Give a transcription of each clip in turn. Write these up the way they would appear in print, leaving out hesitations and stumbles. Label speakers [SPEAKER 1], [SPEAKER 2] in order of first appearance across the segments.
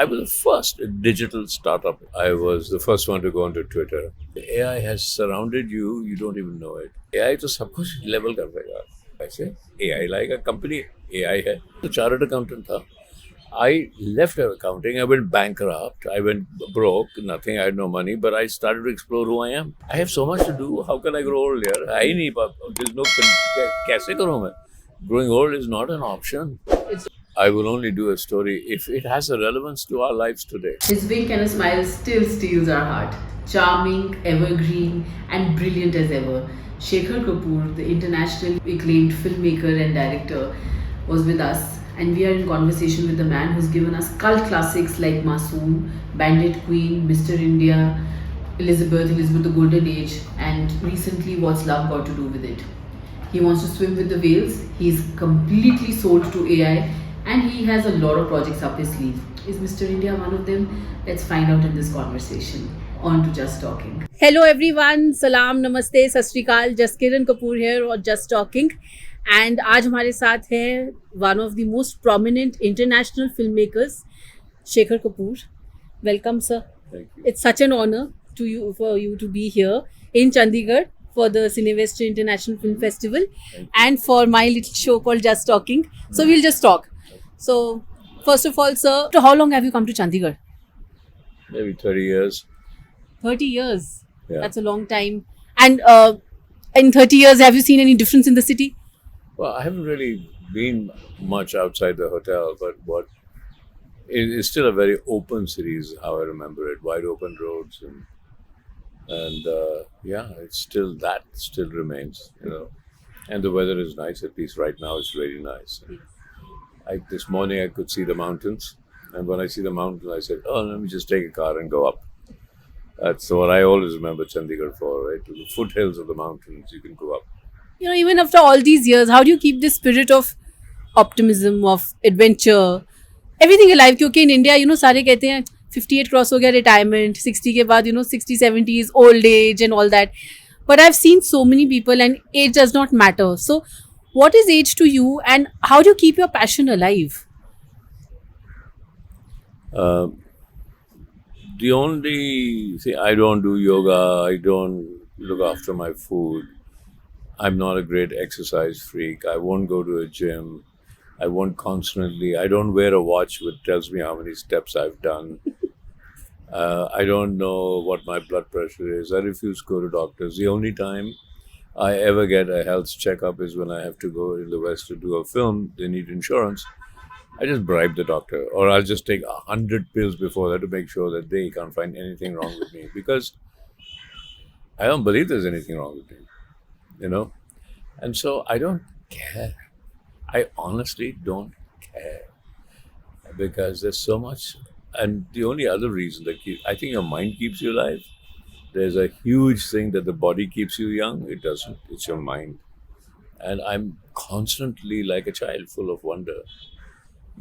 [SPEAKER 1] I was the first digital startup. I was the first one to go onto Twitter. AI has surrounded you, you don't even know it. AI तो सब कुछ level कर देगा. ऐसे AI लाएगा company AI है. तो chartered accountant था. I left accounting. I went bankrupt. I went broke. Nothing. I had no money. But I started to explore who I am. I have so much to do. How can I grow old here? I नहीं. There's no. कैसे करूँ मैं? Growing old is not an option. I will only do a story if it has a relevance to our lives today.
[SPEAKER 2] His wink and a smile still steals our heart. Charming, evergreen, and brilliant as ever. Shekhar Kapoor, the internationally acclaimed filmmaker and director, was with us, and we are in conversation with the man who's given us cult classics like Masoom, Bandit Queen, Mr. India, Elizabeth the Golden Age, and recently What's Love Got to Do with It. He wants to swim with the whales. He's completely sold to AI, and he has a lot of projects up his sleeve. Is Mr. India one of them? Let's find out in this conversation. On to Just Talking. Hello everyone, salam, namaste, sat shri akal, Jaskiran Kapoor here or Just Talking. And आज हमारे साथ है one of the most prominent international filmmakers, Shekhar Kapoor. Welcome, sir.
[SPEAKER 1] Thank you.
[SPEAKER 2] It's such an honor for you to be here in Chandigarh for the Cinevesta International Film Festival and for my little show called Just Talking. So we'll just talk. So first of all, sir, how long have you come to Chandigarh?
[SPEAKER 1] Maybe 30 years.
[SPEAKER 2] 30 years.
[SPEAKER 1] Yeah.
[SPEAKER 2] That's a long time. And in 30 years, have you seen any difference in the city?
[SPEAKER 1] Well, I haven't really been much outside the hotel, but what it is still a very open city, is how I remember it. Wide open roads and yeah, it's still remains, you know. And the weather is nice. At least right now, it's really nice. This morning I could see the mountains, and when I see the mountains, I said, "Oh, let me just take a car and go up." That's what I always remember Chandigarh for, right? To the foothills of the mountains, you can go up.
[SPEAKER 2] You know, even after all these years, how do you keep this spirit of optimism, of adventure, everything alive? Because in India, you know, सारे कहते हैं 58 cross हो गया retirement, 60 के बाद, you know, 60, 70 is old age and all that. But I've seen so many people, and age does not matter. So, what is age to you, and how do you keep your passion alive?
[SPEAKER 1] The only thing, I don't do yoga. I don't look after my food. I'm not a great exercise freak. I won't go to a gym. I won't constantly. I don't wear a watch which tells me how many steps I've done. I don't know what my blood pressure is. I refuse to go to doctors. The only time I ever get a health checkup is when I have to go in the West to do a film. They need insurance. I just bribe the doctor, or I'll just take 100 pills before that to make sure that they can't find anything wrong with me, because I don't believe there's anything wrong with me, you know. And so I don't care. I honestly don't care, because there's so much. And the only other reason that I think your mind keeps you alive. There's a huge thing that the body keeps you young. It doesn't. It's your mind. And I'm constantly like a child, full of wonder.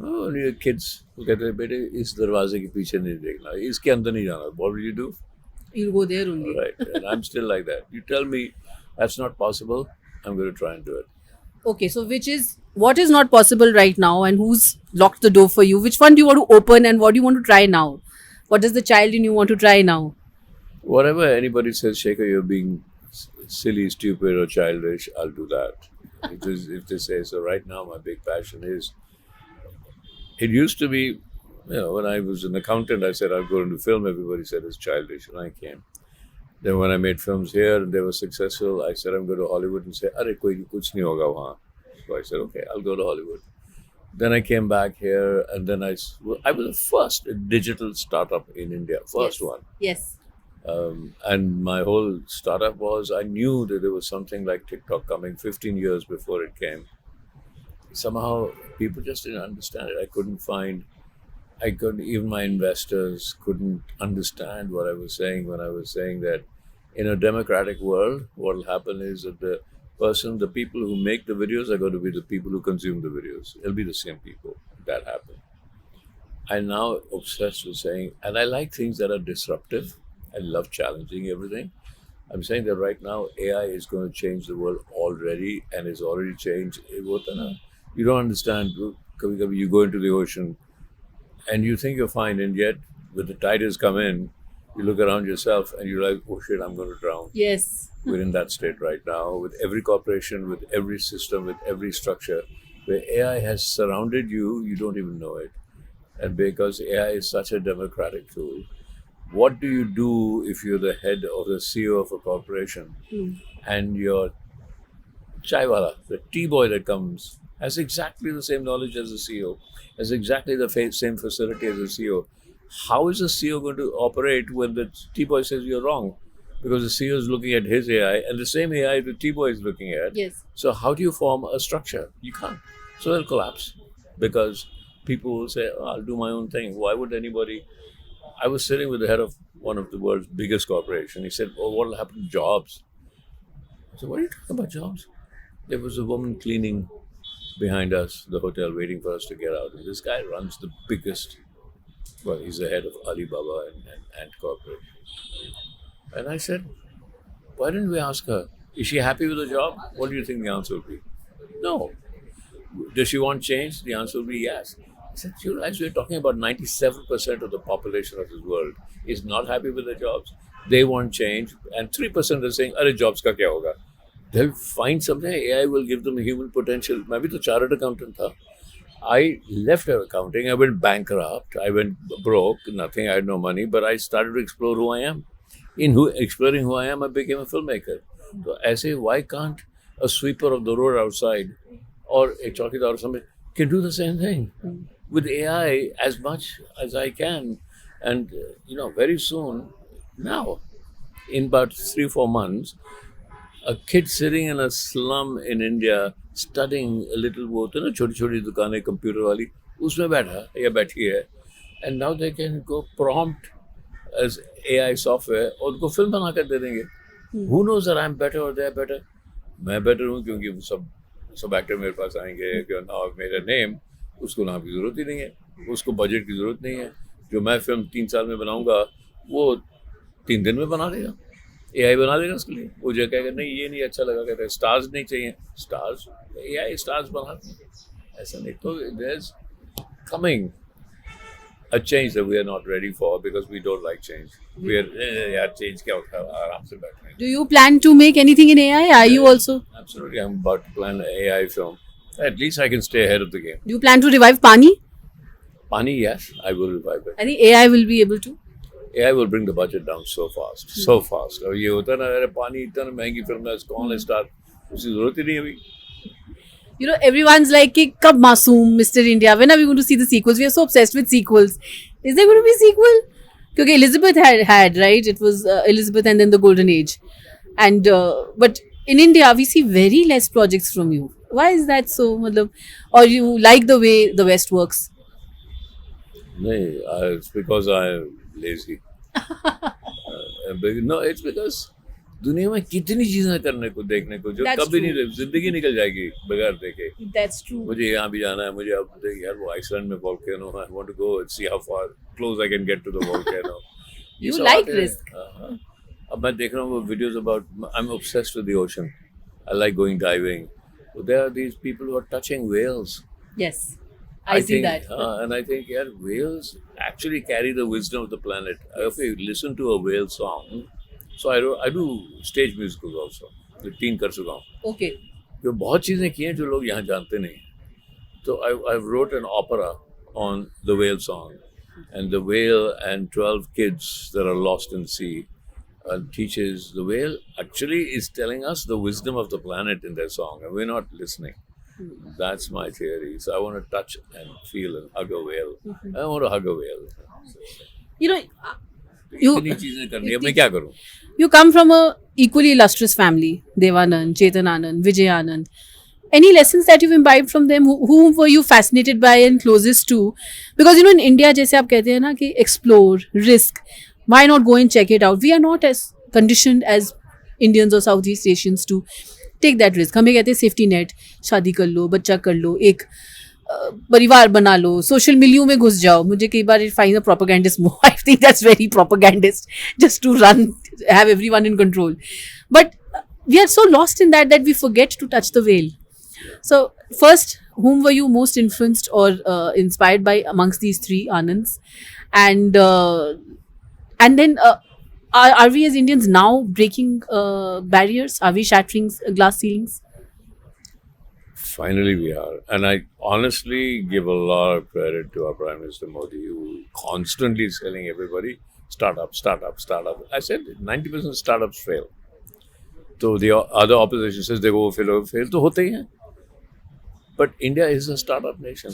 [SPEAKER 1] Oh, your kids who कहते हैं बेटे इस दरवाजे के पीछे नहीं देखना, इसके अंदर नहीं जाना. What will you do?
[SPEAKER 2] You'll go there only.
[SPEAKER 1] Right. And I'm still like that. You tell me that's not possible, I'm going to try and do it.
[SPEAKER 2] Okay, so what is not possible right now, and who's locked the door for you? Which one do you want to open, and what do you want to try now? What is the child in you want to try now?
[SPEAKER 1] Whatever anybody says, Shekhar, you're being silly, stupid, or childish, I'll do that. If they say so. Right now, my big passion is. It used to be, you know, when I was an accountant, I said I'll go into film. Everybody said it's childish, and I came. Then when I made films here and they were successful, I said I'm going to Hollywood and say, "Arey, koi kuch nahi hoga wahan." So I said, "Okay, I'll go to Hollywood." Then I came back here, and then I was the first digital startup in India, first one.
[SPEAKER 2] Yes.
[SPEAKER 1] And my whole startup was, I knew that there was something like TikTok coming 15 years before it came. Somehow people just didn't understand it. Even my investors couldn't understand what I was saying when I was saying that in a democratic world, what will happen is that the people who make the videos are going to be the people who consume the videos. It'll be the same people. That happened. I'm now obsessed with saying, and I like things that are disruptive. I love challenging everything. I'm saying that right now AI is going to change the world already, and is already changed. You don't understand. You go into the ocean, and you think you're fine, and yet when the tide has come in, you look around yourself and you're like, oh shit, I'm going to drown.
[SPEAKER 2] Yes.
[SPEAKER 1] We're in that state right now with every corporation, with every system, with every structure, where AI has surrounded you, you don't even know it. And because AI is such a democratic tool, what do you do if you're the head or the CEO of a corporation and your chaiwala, the tea boy that comes, has exactly the same knowledge as the CEO, has exactly the same facility as the CEO? How is the CEO going to operate when the tea boy says you're wrong? Because the CEO is looking at his AI and the same AI the tea boy is looking at.
[SPEAKER 2] Yes.
[SPEAKER 1] So how do you form a structure? You can't. So they'll collapse because people will say, oh, I'll do my own thing. Why would anybody? I was sitting with the head of one of the world's biggest corporations. He said, oh, what will happen to jobs? I said, what are you talking about jobs? There was a woman cleaning behind us, the hotel, waiting for us to get out. And this guy runs the biggest, well, he's the head of Alibaba and Ant Corporation. And I said, why didn't we ask her? Is she happy with the job? What do you think the answer would be? No. Does she want change? The answer will be yes. I said, you realize we're talking about 97% of the population of this world is not happy with their jobs. They want change. And 3% are saying, Arey, jobs ka kya hoga? They'll find something. AI will give them human potential. I was a chartered accountant. I left accounting. I went bankrupt. I went broke. Nothing. I had no money. But I started to explore who I am. Exploring who I am, I became a filmmaker. So I say, why can't a sweeper of the road outside or a chowkidar or somebody can do the same thing with AI as much as I can? And, very soon, now, in about 3-4 months, a kid sitting in a slum in India studying a little वो होता है ना छोटी छोटी दुकानें computer वाली उसमें बैठा या बैठी है and now they can go prompt as AI software और उनको फिल्म बना कर दे देंगे. Who knows that I'm better or they're better? मैं better हूँ क्योंकि सब एक्टर मेरे पास आएंगे कि नाउ मेरा नेम उसको नाम की ज़रूरत ही नहीं है, उसको बजट की ज़रूरत नहीं है. जो मैं फिल्म 3 साल में बनाऊंगा वो 3 दिन में बना देगा. AI बना देगा उसके लिए. वो जो कहेगा नहीं ये नहीं अच्छा लगा, कहता है स्टार्स नहीं चाहिए. स्टार्स AI स्टार्स बनाते हैं. ऐसा नहीं. तो there's coming a change that we are not ready for because we don't like change. We are यार change क्या होता है, आराम से बैठे हैं.
[SPEAKER 2] Do you plan to make anything in AI? Are you also?
[SPEAKER 1] Absolutely, I'm about to plan an AI film. At least I can stay ahead of the game.
[SPEAKER 2] Do you plan to revive Pani?
[SPEAKER 1] Pani, yes, I will revive it.
[SPEAKER 2] I think AI will be able to.
[SPEAKER 1] AI will bring the budget down so fast, so fast. और ये होता है ना, अरे पानी इतना महंगी film है, कौन है स्टार, उसकी जरूरत ही नहीं है अभी.
[SPEAKER 2] You know, everyone's like, कि कब मासूम, Mr. India, when are we going to see the sequels? We are so obsessed with sequels. Is there going to be a sequel? Because Elizabeth had, right? It was Elizabeth and then the Golden Age. And, but in India, we see very less projects from you. Why is that so? मतलब, or you like the way the West works?
[SPEAKER 1] नहीं, it's because I'm lazy. No, it's because दुनिया में कितनी चीजें करने को देखने को जो
[SPEAKER 2] That's
[SPEAKER 1] कभी
[SPEAKER 2] true.
[SPEAKER 1] नहीं, जिंदगी निकल जाएगी बगैर देखे.
[SPEAKER 2] That's true.
[SPEAKER 1] मुझे यहाँ भी जाना है, मुझे अब यार वो आइसलैंड में volcano, I want to go and see how far close I can get to the volcano. ये
[SPEAKER 2] You
[SPEAKER 1] सब
[SPEAKER 2] like
[SPEAKER 1] आते हैं.
[SPEAKER 2] risk.
[SPEAKER 1] हाँ. अब मैं देख रहा हूँ वो videos about, I'm obsessed with the ocean. I like going diving. So there are these people who are touching whales.
[SPEAKER 2] Yes. I see
[SPEAKER 1] think,
[SPEAKER 2] that.
[SPEAKER 1] And I think, yeah, whales actually carry the wisdom of the planet. If you listen to a whale song, so I do stage musicals also. तो 3 कर चुका हूँ.
[SPEAKER 2] Okay.
[SPEAKER 1] जो बहुत चीज़ें की हैं जो लोग यहाँ जानते नहीं. So I wrote an opera on the whale song, and the whale and 12 kids that are lost in the sea, and teaches the whale actually is telling us the wisdom of the planet in their song, and we're not listening. That's my theory. So I want to touch and feel and hug a whale. I want to hug a whale.
[SPEAKER 2] You know, you
[SPEAKER 1] इतनी चीजें करनी है, मैं क्या करूं?
[SPEAKER 2] you come from a equally illustrious family. Devanand, Chetan Anand, Vijay Anand. Any lessons that you've imbibed from them? Whom were you fascinated by and closest to? Because in India, जैसे आप कहते हैं ना कि explore, risk. Why not go and check it out? We are not as conditioned as Indians or Southeast Asians to take that risk. हमें कहते हैं safety net, शादी कर लो, बच्चा कर लो, एक परिवार बना लो, सोशल मिलियो में घुस जाओ. मुझे कई बार find a propagandist move. I think that's very propagandist, just to have everyone in control. But we are so lost in that we forget to touch the whale. So first, whom were you most influenced or inspired by amongst these three Anands? And then are we as Indians now breaking barriers? Are we shattering glass ceilings?
[SPEAKER 1] Finally, we are. And I honestly give a lot of credit to our Prime Minister Modi, who constantly is telling everybody, startup, startup, startup. I said 90% startups fail. So the other opposition says they go fail. तो होते ही हैं. But India is a startup nation.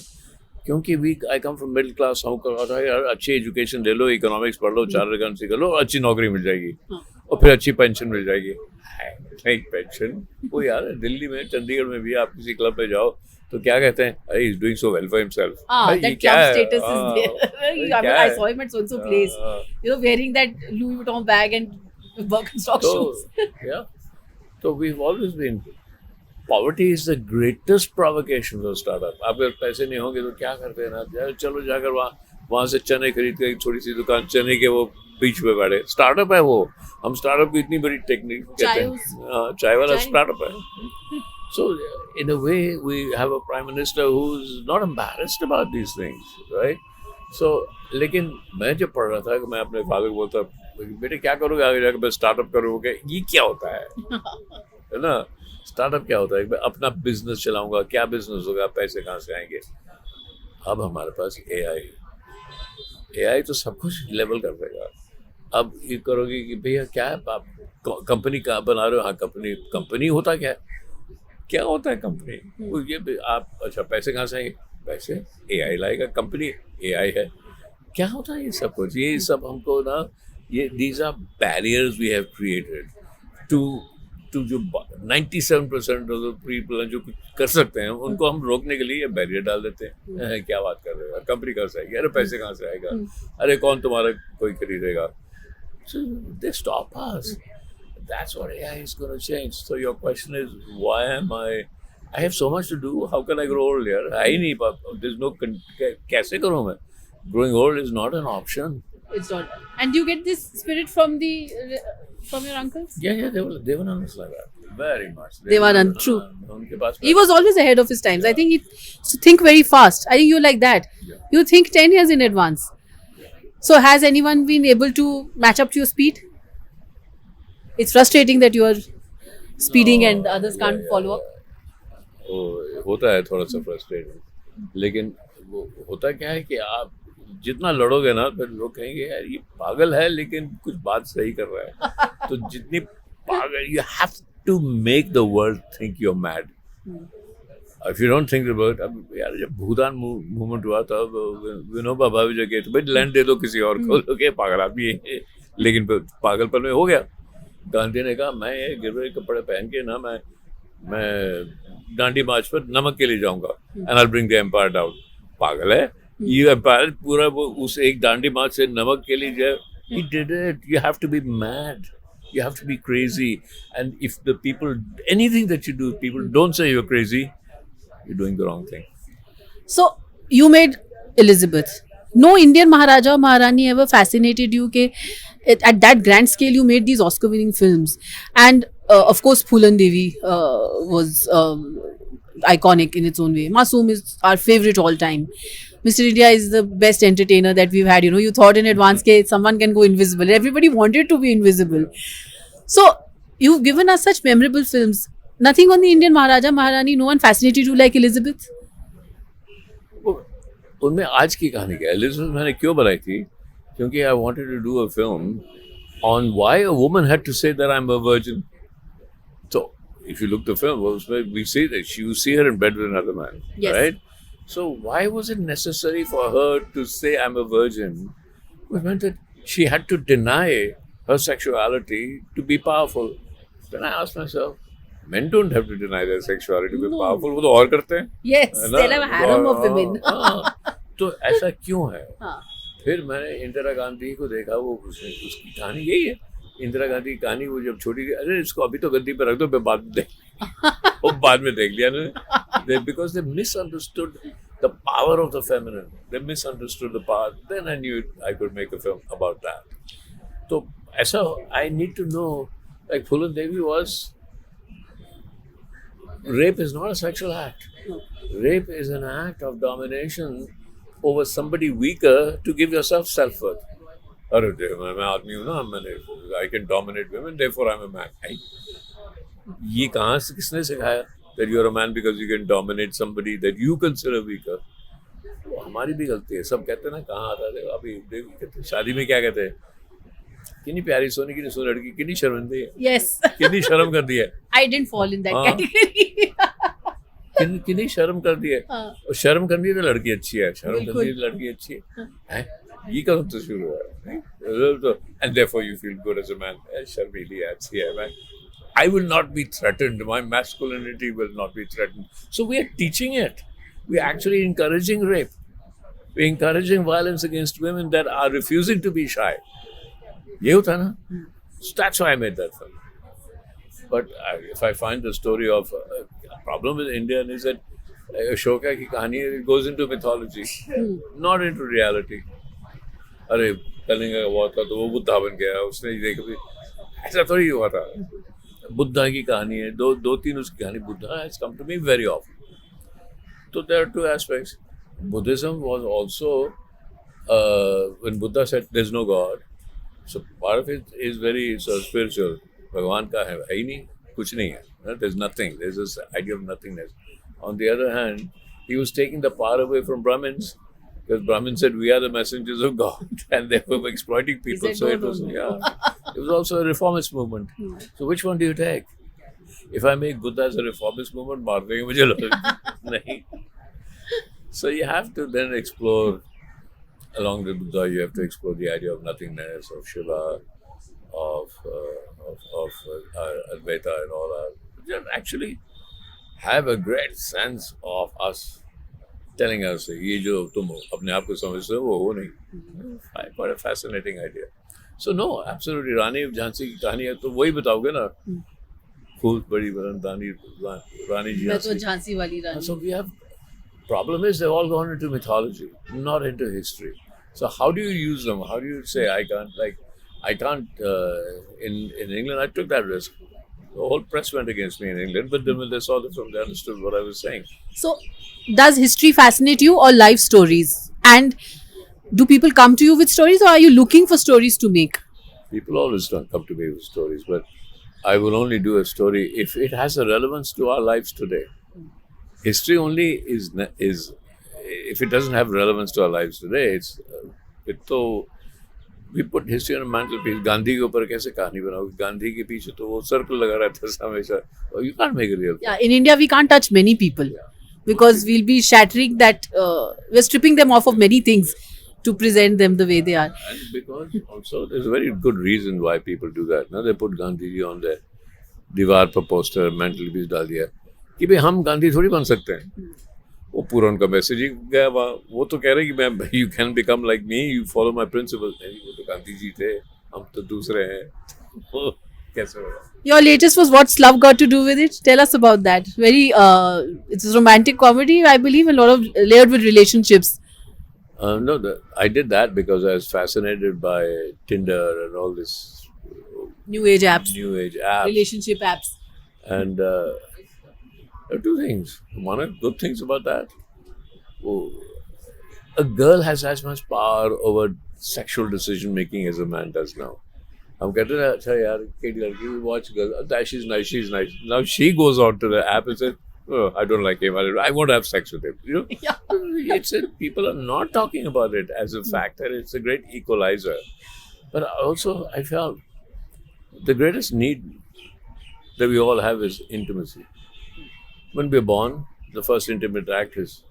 [SPEAKER 1] क्योंकि I come from middle class, हम कहता है यार अच्छी education ले लो, इकोनॉमिक्स पढ़ लो, चार्टर्ड अकाउंटेंसी कर लो, अच्छी नौकरी मिल जाएगी और फिर अच्छी पेंशन मिल जाएगी. नहीं पेंशन वो यार दिल्ली में चंडीगढ़ में भी आप किसी क्लब पे जाओ तो क्या कहते हैं, अरे is doing so well for himself.
[SPEAKER 2] That club status is there. I mean, I saw him at so place, wearing that Louis Vuitton bag and Birkenstock shoes.
[SPEAKER 1] Yeah. So we've always been. Poverty is the greatest provocation for startup. आपके पैसे नहीं होंगे तो क्या करते हैं ना, चलो जाकर वहाँ से चने खरीद कर एक छोटी सी दुकान चने के वो बीच पे बैठे. स्टार्टअप है वो. हम स्टार्टअप को इतनी बड़ी टेक्निक कहते हैं, चाय वाला स्टार्टअप है. So in a way we have a prime minister who's not embarrassed about these things, right? So लेकिन मैं जब पढ़ रहा था कि मैं अपने फादर को बोलता, बेटे क्या करोगे आगे जाकर, मैं स्टार्टअप करोगे, ये क्या होता है ना. स्टार्टअप क्या होता है, मैं अपना बिजनेस चलाऊंगा, क्या बिजनेस होगा, पैसे कहाँ से आएंगे. अब हमारे पास एआई तो सब कुछ लेवल कर देगा. अब ये करोगे कि भैया क्या है, आप कंपनी कहाँ बना रहे हो, हाँ कंपनी होता क्या है, क्या होता है कंपनी, ये आप अच्छा पैसे कहाँ से आएंगे, पैसे एआई लाएगा, कंपनी एआई है, क्या होता है ये सब कुछ. ये सब हमको ना, ये these are barriers we have created to जो 97% ऑफ द पीपल जो कुछ कर सकते हैं उनको हम रोकने के लिए ये बैरियर डाल देते हैं. क्या बात कर रहे हो, कंपनी कहाँ से आएगी, अरे पैसे कहाँ से आएगा, अरे कौन तुम्हारा कोई खरीदेगा. So they stop us. That's what AI is going to change. So your question is, why am I have so much to do. How can I grow old here? है ही नहीं. There's no कैसे करूँ मैं? Growing old is not an option.
[SPEAKER 2] It's not. And do you get this spirit from your uncles?
[SPEAKER 1] Yeah, they were not like that. Very much.
[SPEAKER 2] They were untrue.
[SPEAKER 1] उनके पास
[SPEAKER 2] He was always ahead of his times. I think he used to think very fast. I think you're like that.
[SPEAKER 1] Yeah.
[SPEAKER 2] You think 10 years in advance. So has anyone been able to match up to your speed? It's frustrating that you are speeding and the others can't follow up.
[SPEAKER 1] होता है थोड़ा सा frustrating, लेकिन वो होता क्या है कि आप जितना लड़ोगे ना फिर लोग कहेंगे यार ये पागल है लेकिन कुछ बात सही कर रहा है. तो जितनी पागल, you have to make the world think you're mad. If you don't think about, अब यार जब भूदान मूवमेंट हुआ था विनोबा भावे जगह तो भाई लैंड दे दो किसी और को, लोग पागल आदमी है, लेकिन पागलपन में हो गया. गांधी ने कहा मैं ये गिरवे कपड़े पहन के ना मैं डांडी मार्च पर नमक के लिए जाऊंगा and I bring the empire down. पागल है ये एम्पायर पूरा वो उस एक डांडी मार्च से नमक के लिए जाए. He did it. You have to be mad. You have to be crazy. And if the people, anything that you do, people don't say you're crazy, you're doing the wrong thing.
[SPEAKER 2] So you made Elizabeth. No Indian Maharaja or Maharani ever fascinated you? At that grand scale, you made these Oscar-winning films, and of course, Phulan Devi was iconic in its own way. Masoom is our favorite all time. Mr. India is the best entertainer that we've had. You thought in advance that someone can go invisible. Everybody wanted to be invisible. So you've given us such memorable films. Nothing on the Indian Maharaja, Maharani. No one fascinated you like Elizabeth.
[SPEAKER 1] उनमें आज की कहानी क्या है. Elizabeth मैंने क्यों बनाई थी, क्योंकि I wanted to do a film on why a woman had to say that I am a virgin. So if you look the film, we see that you see her in bed with another man,
[SPEAKER 2] yes.
[SPEAKER 1] Right? So why was it necessary for her to say I'm a virgin? It meant that she had to deny her sexuality to be powerful. Then I asked myself, men don't have to deny their sexuality to be powerful. वो तो और करते हैं.
[SPEAKER 2] Yes, they'll have a harem of women.
[SPEAKER 1] तो ऐसा क्यों है?
[SPEAKER 2] हाँ.
[SPEAKER 1] फिर मैंने इंदिरा गांधी को देखा, वो उसकी कहानी यही है. इंदिरा गांधी की कहानी, वो जब छोटी थी, अरे इसको अभी तो गद्दी पे रख दो, मैं बाद में देख वो बाद में देख लिया ना. Because they misunderstood the power of the feminine. They misunderstood the power. Then I knew I could make a film about that. तो ऐसा I need to know, like Phulan Devi was Rape is not a sexual act. Rape is an act of domination over somebody weaker to give yourself self-worth. अरे मैं आदमी हूँ ना, मैंने I can dominate women, therefore I'm a man. ये कहाँ से किसने सिखाया that you're a man because you can dominate somebody that you consider weaker? वो हमारी भी गलती है. सब कहते हैं ना कहाँ आता है अभी कहते शादी में क्या कहते हैं कितनी प्यारी सोनी की सो लड़की कितनी शर्मिंदी है.
[SPEAKER 2] Yes.
[SPEAKER 1] कितनी शर्म कर दी है.
[SPEAKER 2] I didn't fall in that
[SPEAKER 1] हाँ.
[SPEAKER 2] category.
[SPEAKER 1] कितनी शर्म कर दी है. और शर्म करनी है तो लड़की अच्छी है, शर्म करनी है तो लड़की अच्छी है. ये कब तो शुरू हुआ. And therefore you feel good as a man. शर्मीली है, अच्छी है. I will not be threatened. My masculinity will not be threatened. So we are teaching it. We are actually encouraging rape. We are encouraging violence against women that are refusing to be shy. ये होता ना. So that's why I made that film. But if I find the story of problem with Indian is that Ashoka की कहानी it goes into mythology, not into reality. अरे कलिंग का हुआ था तो वो बुद्धा बन गया, उसने देखा भी ऐसा थोड़ी हुआ था. बुद्धा की कहानी है, दो तीन उसकी कहानी. Buddha has come to me very often. So there are two aspects. Buddhism was also when Buddha said there's no God. So part of it is very spiritual. भगवान का है ही नहीं, कुछ नहीं है. There's nothing. There's this idea of nothingness. On the other hand, he was taking the power away from Brahmins because Brahmins said we are the messengers of God and they were exploiting people.
[SPEAKER 2] Said,
[SPEAKER 1] So
[SPEAKER 2] no,
[SPEAKER 1] it was
[SPEAKER 2] no.
[SPEAKER 1] it was also a reformist movement. So which one do you take? If I make Buddha as a reformist movement, मार देंगे मुझे लोग. नहीं. So you have to then explore along with Buddha. You have to explore the idea of nothingness, of Shiva, of Advaita and all that. Just actually have a great sense of us telling us ये जो तुम अपने आप को समझते हो वो नहीं. Quite a fascinating idea. So no, absolutely. रानी झांसी की कहानी है तो वही बताओगे ना. खूब बड़ी रानी
[SPEAKER 2] झांसी वाली रानी.
[SPEAKER 1] So we have problem is they've all gone into mythology, not into history. So how do you use them? How do you say I can't in England I took that risk. The whole press went against me in England, but then when they saw the film, they understood what I was saying.
[SPEAKER 2] So, does history fascinate you or life stories? And do people come to you with stories or are you looking for stories to make?
[SPEAKER 1] People always don't come to me with stories, but I will only do a story if it has a relevance to our lives today. History only is if it doesn't have relevance to our lives today, we put history on a mantelpiece. Gandhi के ऊपर कैसे कहानी बनाओगे? गांधी के पीछे तो वो circle लगा रहता है हमेशा. You can't make a real.
[SPEAKER 2] Yeah, in India we can't touch many people because we'll be shattering that. We're stripping them off of many things to present them the way they are.
[SPEAKER 1] And because also there's a very good reason why people do that. Now they put Gandhi ji on their दीवार पर poster mantelpiece डाल दिया कि भाई हम गांधी थोड़ी बन सकते हैं. वो पूरा उनका मैसेज ही गया वहाँ. वो तो कह रहे कि मैं you can become like me, you follow my principles. नहीं, वो तो गांधी जी थे, हम तो दूसरे हैं. वो कैसे होगा?
[SPEAKER 2] Your latest was What's Love Got to Do with It? Tell us about that. Very, it's a romantic comedy, I believe, a lot of layered with relationships.
[SPEAKER 1] No, I did that because I was fascinated by Tinder and all this
[SPEAKER 2] New age apps, relationship apps.
[SPEAKER 1] And there are two things. One of the good things about that, a girl has as much power over sexual decision making as a man does now. हम कहते हैं अच्छा यार केटी लड़की watch girl, she's nice. Now she goes on to the app and says, oh, I don't like him. I won't have sex with him. You know, yeah. People are not talking about it as a fact, and it's a great equalizer. But also, I felt the greatest need that we all have is intimacy. When we're born, the first intimate act is,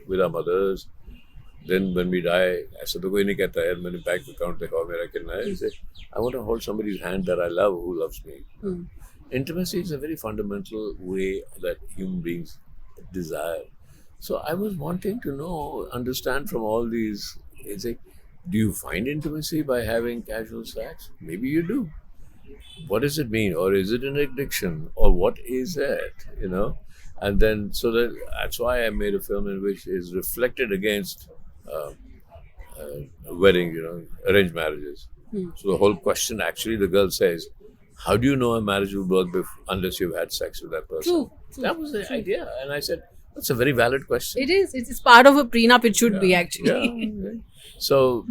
[SPEAKER 1] with our mothers. Then when we die, ऐसा तो कोई नहीं कहता है मैंने bank account देखा मेरा कितना है. Say, I want to hold somebody's hand that I love, who loves me. Intimacy is a very fundamental way that human beings desire. So I was wanting to understand from all these. It's like, do you find intimacy by having casual sex? Maybe you do. What does it mean? Or is it an addiction? Or what is it? And then, so that's why I made a film in which is reflected against wedding, arranged marriages. So the whole question, actually, the girl says, How do you know a marriage will work unless you've had sex with that person?
[SPEAKER 2] True.
[SPEAKER 1] That was the idea. And I said, that's a very valid question.
[SPEAKER 2] It is. It's part of a prenup. It should be actually.
[SPEAKER 1] Yeah. So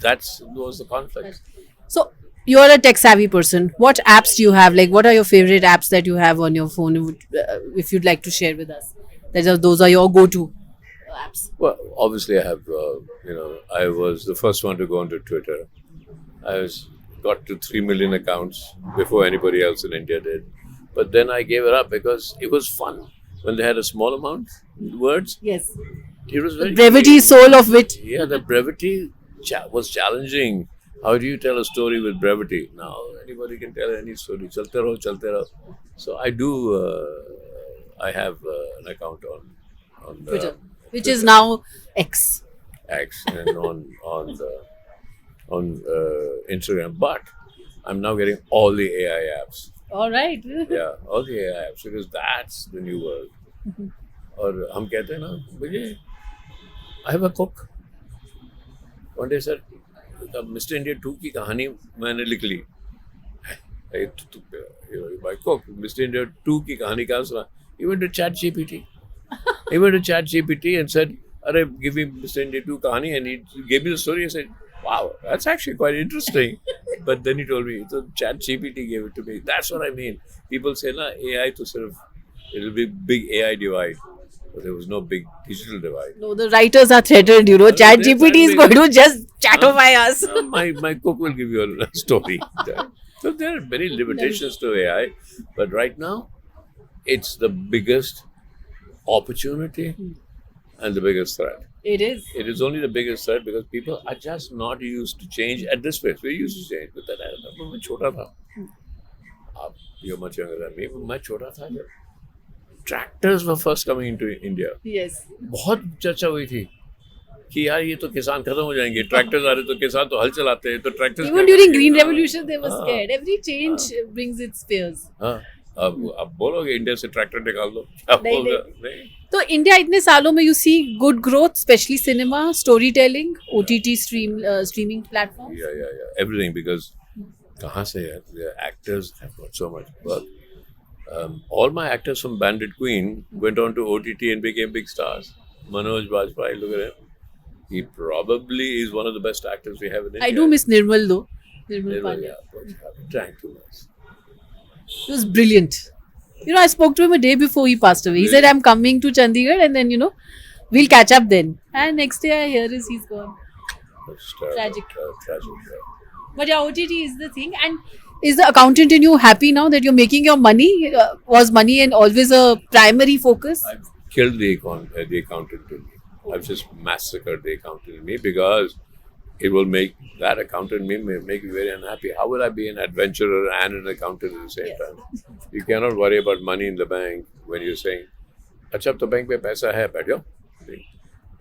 [SPEAKER 1] was the conflict.
[SPEAKER 2] So you're a tech savvy person. What apps do you have? Like, what are your favorite apps that you have on your phone? If you'd like to share with us, those are your go-to apps.
[SPEAKER 1] Well, obviously, I have, I was the first one to go onto Twitter. Got to 3 million accounts before anybody else in India did. But then I gave it up because it was fun. When they had a small amount words,
[SPEAKER 2] Yes.
[SPEAKER 1] it was very
[SPEAKER 2] Brevity, soul of wit.
[SPEAKER 1] Yeah, the brevity was challenging. How do you tell a story with brevity? Now anybody can tell any story. Chalte raho, chalte raho. So I do. I have an account on
[SPEAKER 2] Twitter, which is now X.
[SPEAKER 1] X and on Instagram, but I'm now getting all the AI apps.
[SPEAKER 2] All right.
[SPEAKER 1] Yeah, all the AI apps because that's the new world. और हम कहते हैं ना मुझे I have a cook. One day said Mr. India 2 की कहानी मैंने लिख ली. My cook Mr. India 2 की कहानी कहाँ सुना? He went to ChatGPT. He went to ChatGPT and said, "Arey, give me Mr. India 2 kahani," and he gave me the story. I said, "Wow, that's actually quite interesting." But then he told me, so ChatGPT gave it to me. That's what I mean. People say, "Na AI to sort of it'll be big AI divide," but there was no big digital divide.
[SPEAKER 2] No, the writers are threatened. ChatGPT is going to just chatify us.
[SPEAKER 1] My cook will give you a story. So there are many limitations to AI, but right now, it's the biggest opportunity and the biggest threat.
[SPEAKER 2] It is.
[SPEAKER 1] It is only the biggest threat because people are just not used to change at this pace. We're used to change, but then मैं छोटा था. You're much younger than me. मैं छोटा था जब tractors were first coming into India.
[SPEAKER 2] Yes.
[SPEAKER 1] बहुत चर्चा हुई थी कि यार ये तो किसान खत्म हो जाएंगे. ट्रैक्टर्स आ रहे तो किसान तो हल चलाते हैं तो tractors.
[SPEAKER 2] Even during Green Revolution, they were scared. Every change brings its fears.
[SPEAKER 1] हाँ. अब बोलोगे इंडिया से ट्रैक्टर निकाल दो. क्या बोलोगे? नहीं.
[SPEAKER 2] तो इंडिया इतने सालों में you see good growth, especially cinema, storytelling, OTT streaming platforms.
[SPEAKER 1] Yeah. Everything because कहाँ से यार? The actors have got so much work. All my actors from Bandit Queen went on to OTT and became big stars. Manoj Bajpayee, look at him. He probably is one of the best actors we have in India.
[SPEAKER 2] I do miss Nirmal though. Nirmal Pandya.
[SPEAKER 1] Yeah, drank too much.
[SPEAKER 2] He was brilliant. I spoke to him a day before he passed away. He said, "I'm coming to Chandigarh and then, we'll catch up then." And next day I hear he's gone.
[SPEAKER 1] That's
[SPEAKER 2] Tragic.
[SPEAKER 1] Tragic. Yeah.
[SPEAKER 2] But yeah, OTT is the thing. And is the accountant in you happy now that you're making your money? Was money and always a primary focus?
[SPEAKER 1] I've killed the accountant in me. I've just massacred the accountant in me because it will make that accountant me make me very unhappy. How will I be an adventurer and an accountant at the same time? You cannot worry about money in the bank when you're saying, "अच्छा अब तो bank में पैसा है, बैठ जाओ."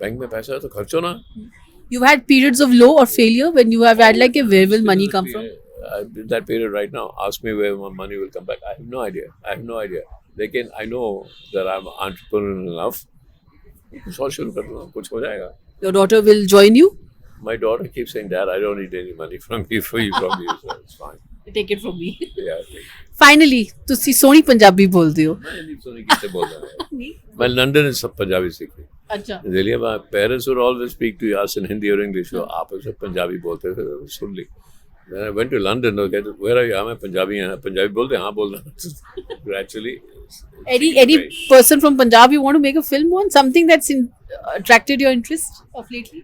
[SPEAKER 1] Bank में पैसा है तो खर्चो ना.
[SPEAKER 2] You've had periods of low or failure when you have had where will money come from?
[SPEAKER 1] I'm in that period right now. Ask me where my money will come back. I have no idea. Lekin I know that I'm entrepreneurial enough. कुछ और शुरू कर दूँगा, कुछ हो जाएगा.
[SPEAKER 2] Your daughter will join you?
[SPEAKER 1] My daughter keeps saying, "Dad, I don't need any money from you, so it's fine."
[SPEAKER 2] Take it from me.
[SPEAKER 1] Yeah.
[SPEAKER 2] Finally, ਤੁਸੀਂ ਸੋਹਣੀ ਪੰਜਾਬੀ ਬੋਲਦੇ ਹੋ.
[SPEAKER 1] मैं नहीं सुनी किससे बोल रहा है. मैं लंदन में सब पंजाबी सीखी.
[SPEAKER 2] अच्छा.
[SPEAKER 1] दिल्ली में parents would always speak to us in Hindi or English. So आपस में पंजाबी बोलते थे, सुन ली. When I went to London, they said, "Where are you?" मैं पंजाबी हैं. पंजाबी बोलते हैं, हाँ बोल रहा. Gradually.
[SPEAKER 2] Any person from Punjab you want to make a film on? Something that's attracted your interest of lately?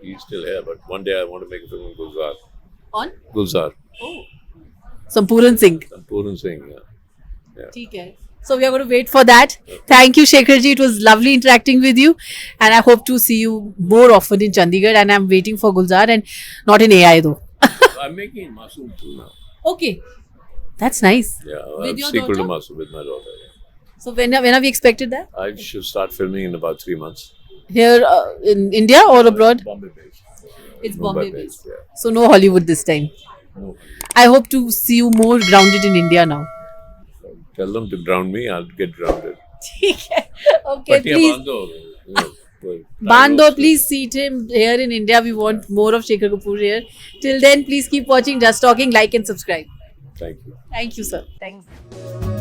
[SPEAKER 1] He's still here, but one day I want to make a film on Gulzar.
[SPEAKER 2] On?
[SPEAKER 1] Gulzar.
[SPEAKER 2] Oh. Sampooran Singh.
[SPEAKER 1] Sampooran Singh, yeah.
[SPEAKER 2] ठीक है. So we are going to wait for that. Thank you, Shekharji. It was lovely interacting with you, and I hope to see you more often in Chandigarh. And I'm waiting for Gulzar, and not in AI though.
[SPEAKER 1] I'm making Masoom too now.
[SPEAKER 2] Okay, that's nice.
[SPEAKER 1] Yeah,
[SPEAKER 2] With
[SPEAKER 1] I'm
[SPEAKER 2] your
[SPEAKER 1] sequel to
[SPEAKER 2] daughter?
[SPEAKER 1] Masoom with my daughter. Yeah.
[SPEAKER 2] So when have we expected that?
[SPEAKER 1] I should start filming in about 3 months.
[SPEAKER 2] Here in India or abroad?
[SPEAKER 1] Bombay based.
[SPEAKER 2] It's Bombay based.
[SPEAKER 1] Yeah.
[SPEAKER 2] So no Hollywood this time.
[SPEAKER 1] No.
[SPEAKER 2] I hope to see you more grounded in India now.
[SPEAKER 1] Tell them to ground me. I'll get grounded.
[SPEAKER 2] ठीक है. Okay,
[SPEAKER 1] पट्टियाँ
[SPEAKER 2] please.
[SPEAKER 1] बांध दो. Good.
[SPEAKER 3] Bando,
[SPEAKER 1] Diagnosis.
[SPEAKER 3] please seat him here in India. We want more of Shekhar Kapoor here. Till then, please keep watching Just Talking, like and subscribe.
[SPEAKER 1] Thank you.
[SPEAKER 3] Thank you, sir. Thanks.